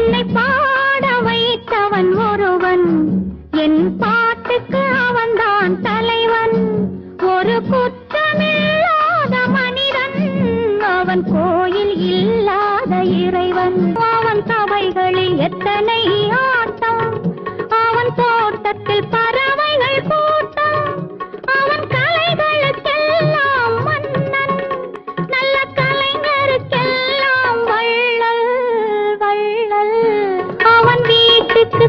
என்னை பாட வைத்தவன் ஒருவன் என் பாட்டுக்கு அவன்தான் தலைவன் ஒரு குற்றமில்லாத மனிதன் அவன் கோயில் இல்லாத இறைவன் அவன் சபைகளில் எத்தனை ஆட்டம் அவன் தோட்டத்தில் பறவைகள் கூட்டம் அவன் கலைகளுக்கெல்லாம் மன்னன் நல்ல கலைஞருக்கெல்லாம் வள்ளல் வள்ளல் அவன் வீட்டுக்கு